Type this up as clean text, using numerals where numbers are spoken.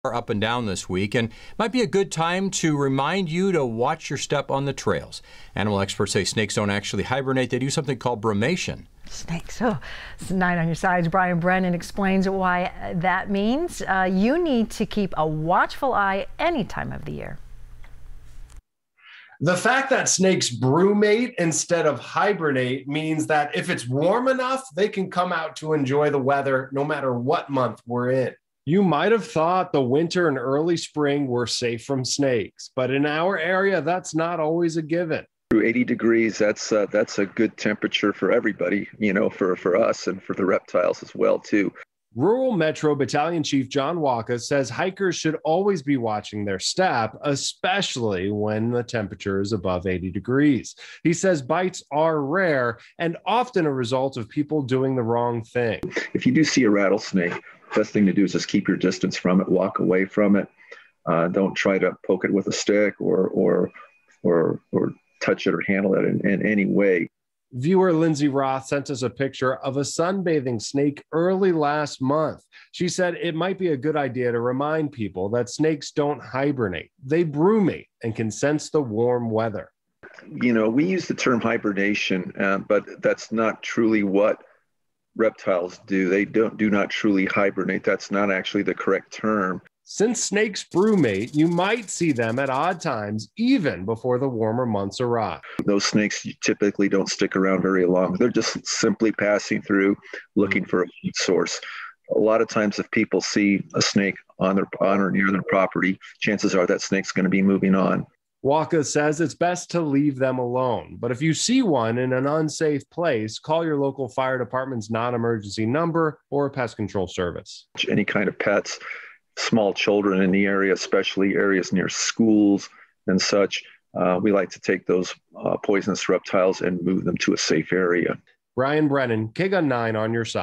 Up and down this week, and might be a good time to remind you to watch your step on the trails. Animal experts say snakes don't actually hibernate. They do something called brumation. Snakes. Oh, it's 9 on your sides. Brian Brennan explains why that means. You need to keep a watchful eye any time of the year. The fact that snakes brumate instead of hibernate means that if it's warm enough, they can come out to enjoy the weather no matter what month we're in. You might have thought the winter and early spring were safe from snakes, but in our area, that's not always a given. Through 80 degrees, that's a good temperature for everybody, for us and for the reptiles as well, too. Rural Metro Battalion Chief John Waka says hikers should always be watching their step, especially when the temperature is above 80 degrees. He says bites are rare and often a result of people doing the wrong thing. If you do see a rattlesnake, best thing to do is just keep your distance from it, walk away from it. Don't try to poke it with a stick or touch it or handle it in any way. Viewer Lindsay Roth sent us a picture of a sunbathing snake early last month. She said it might be a good idea to remind people that snakes don't hibernate. They brumate and can sense the warm weather. We use the term hibernation, but that's not truly what reptiles do. They do not truly hibernate. That's not actually the correct term. Since snakes brumate, you might see them at odd times, even before the warmer months arrive. Those snakes typically don't stick around very long. They're just simply passing through, looking for a food source. A lot of times if people see a snake on or near their property, chances are that snake's going to be moving on. Waka says it's best to leave them alone, but if you see one in an unsafe place, call your local fire department's non-emergency number or a pest control service. Any kind of pets, small children in the area, especially areas near schools and such, we like to take those poisonous reptiles and move them to a safe area. Brian Brennan, KGUN 9 on your side.